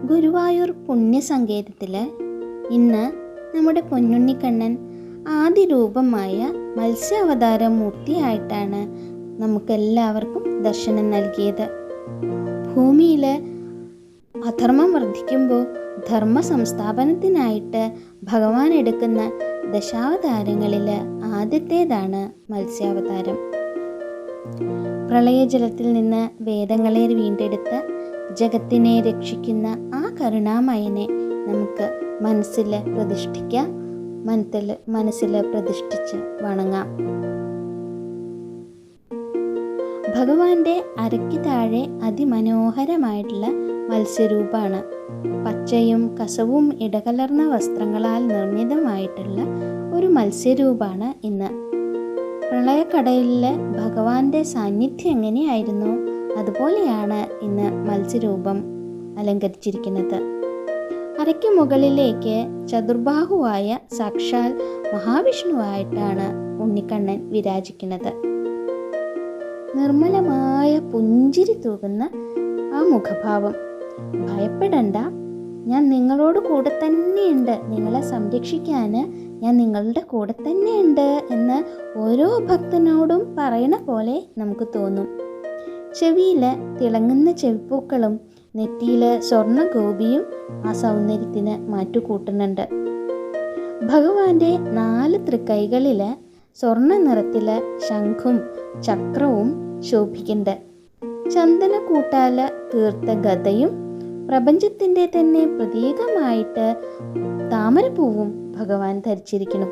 ഗുരുവായൂർ പുണ്യസങ്കേതത്തിൽ ഇന്ന് നമ്മുടെ പൊന്നുണ്ണിക്കണ്ണൻ ആദ്യ രൂപമായ മത്സ്യാവതാര മൂർത്തിയായിട്ടാണ് നമുക്കെല്ലാവർക്കും ദർശനം നൽകിയത്. ഭൂമിയിൽ അധർമ്മം വർദ്ധിക്കുമ്പോൾ ധർമ്മ സംസ്ഥാപനത്തിനായിട്ട് ഭഗവാൻ എടുക്കുന്ന ദശാവതാരങ്ങളിൽ ആദ്യത്തേതാണ് മത്സ്യാവതാരം. പ്രളയജലത്തിൽ നിന്ന് വേദങ്ങളെ വീണ്ടെടുത്ത് ജഗത്തിനെ രക്ഷിക്കുന്ന ആ കരുണാമയനെ നമുക്ക് മനസ്സിൽ പ്രതിഷ്ഠിക്കാം, മനസ്സിൽ പ്രതിഷ്ഠിച്ച് വണങ്ങാം. ഭഗവാന്റെ അരയ്ക്ക് താഴെ അതിമനോഹരമായിട്ടുള്ള മത്സ്യരൂപമാണ്. പച്ചയും കസവും ഇടകലർന്ന വസ്ത്രങ്ങളാൽ നിർമ്മിതമായിട്ടുള്ള ഒരു മത്സ്യരൂപമാണ് ഇന്ന്. പ്രളയക്കടലിൽ ഭഗവാന്റെ സാന്നിധ്യം എങ്ങനെയായിരുന്നു അതുപോലെയാണ് ഇന്ന് മത്സ്യരൂപം അലങ്കരിച്ചിരിക്കുന്നത്. അരയ്ക്ക് മുകളിലേക്ക് ചതുർബാഹുവായ സാക്ഷാൽ മഹാവിഷ്ണുവായിട്ടാണ് ഉണ്ണിക്കണ്ണൻ വിരാജിക്കുന്നത്. നിർമ്മലമായ പുഞ്ചിരി തൂകുന്ന ആ മുഖഭാവം. ഭയപ്പെടണ്ട, ഞാൻ നിങ്ങളോട് കൂടെ തന്നെയുണ്ട്, നിങ്ങളെ സംരക്ഷിക്കാൻ ഞാൻ നിങ്ങളുടെ കൂടെ തന്നെയുണ്ട് എന്ന് ഓരോ ഭക്തനോടും പറയണ പോലെ നമുക്ക് തോന്നും. ചെവിയിൽ തിളങ്ങുന്ന ചെവിപ്പൂക്കളും നെറ്റിയിൽ സ്വർണ്ണ ഗോപിയും ആ സൗന്ദര്യത്തിന് മാറ്റുകൂട്ടുന്നുണ്ട്. ഭഗവാന്റെ 4 തൃക്കൈകളിൽ സ്വർണ്ണ നിറത്തിൽ ശംഖും ചക്രവും ശോഭിക്കുന്നുണ്ട്. ചന്ദന കൂട്ടാൽ തീർത്ത ഗദയും പ്രപഞ്ചത്തിൻ്റെ തന്നെ പ്രതീകമായിട്ട് താമരപ്പൂവും ഭഗവാൻ ധരിച്ചിരിക്കുന്നു.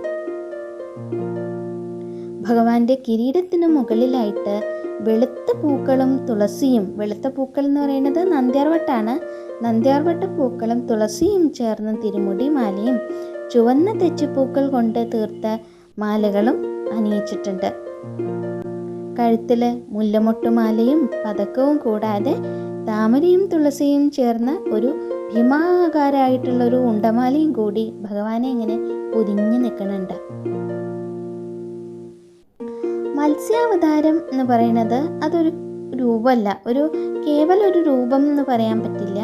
ഭഗവാന്റെ കിരീടത്തിന് മുകളിലായിട്ട് വെളുത്ത പൂക്കളും തുളസിയും, വെളുത്ത പൂക്കൾ എന്ന് പറയുന്നത് നന്ദ്യാർവട്ടാണ്, നന്ദ്യാർവട്ട പൂക്കളും തുളസിയും ചേർന്ന തിരുമുടി മാലയും ചുവന്ന തെച്ചിപ്പൂക്കൾ കൊണ്ട് തീർത്ത മാലകളും അണിയിച്ചിട്ടുണ്ട്. കഴുത്തിൽ മുല്ലമൊട്ടുമാലയും പതക്കവും കൂടാതെ താമരയും തുളസിയും ചേർന്ന ഒരു ഭീമാകാരമായിട്ടുള്ളൊരു ഉണ്ടമാലയും കൂടി ഭഗവാനെ ഇങ്ങനെ പൊതിഞ്ഞു നിൽക്കുന്നുണ്ട്. മത്സ്യാവതാരം എന്ന് പറയുന്നത് അതൊരു രൂപമല്ല, കേവലം ഒരു രൂപം എന്ന് പറയാൻ പറ്റില്ല.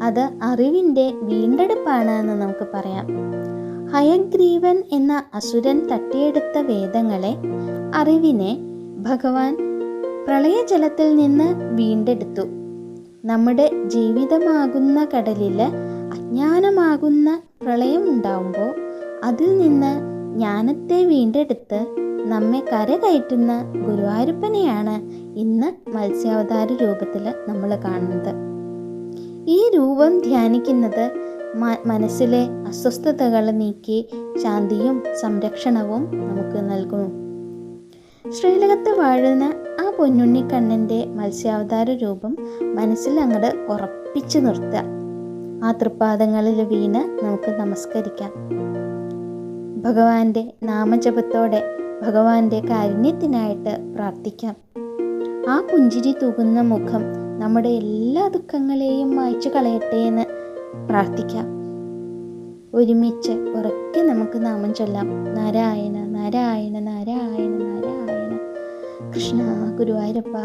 അത് അറിവിൻ്റെ വീണ്ടെടുപ്പാണ് എന്ന് നമുക്ക് പറയാം. ഹയഗ്രീവൻ എന്ന അസുരൻ തട്ടിയെടുത്ത വേദങ്ങളെ, അറിവിനെ ഭഗവാൻ പ്രളയജലത്തിൽ നിന്ന് വീണ്ടെടുത്തു. നമ്മുടെ ജീവിതമാകുന്ന കടലിൽ അജ്ഞാനമാകുന്ന പ്രളയം ഉണ്ടാവുമ്പോൾ അതിൽ നിന്ന് ജ്ഞാനത്തെ വീണ്ടെടുത്ത് നമ്മെ കരകയറ്റുന്ന ഗുരുവായൂരപ്പനെയാണ് ഇന്ന് മത്സ്യാവതാര രൂപത്തിൽ നമ്മൾ കാണുന്നത്. ഈ രൂപം ധ്യാനിക്കുന്നത് മനസ്സിലെ അസ്വസ്ഥതകൾ നീക്കി ശാന്തിയും സംരക്ഷണവും നമുക്ക് നൽകുന്നു. ശ്രീലകത്ത് വാഴുന്ന ആ പൊന്നുണ്ണിക്കണ്ണൻ്റെ മത്സ്യാവതാര രൂപം മനസ്സിൽ അങ്ങോട്ട് ഉറപ്പിച്ചു നിർത്തുക. ആ തൃപ്പാദങ്ങളിൽ വീണ് നമുക്ക് നമസ്കരിക്കാം. ഭഗവാന്റെ നാമജപത്തോടെ ഭഗവാന്റെ കാരുണ്യത്തിനായിട്ട് പ്രാർത്ഥിക്കാം. ആ പുഞ്ചിരി തൂകുന്ന മുഖം നമ്മുടെ എല്ലാ ദുഃഖങ്ങളെയും മായ്ച്ചു കളയട്ടെ എന്ന് പ്രാർത്ഥിക്കാം. ഒരുമിച്ച് ഉറക്കെ നമുക്ക് നാമം ചൊല്ലാം. നാരായണ നാരായണ നാരായണ നാരായണ. കൃഷ്ണ ഗുരുവായൂരപ്പ.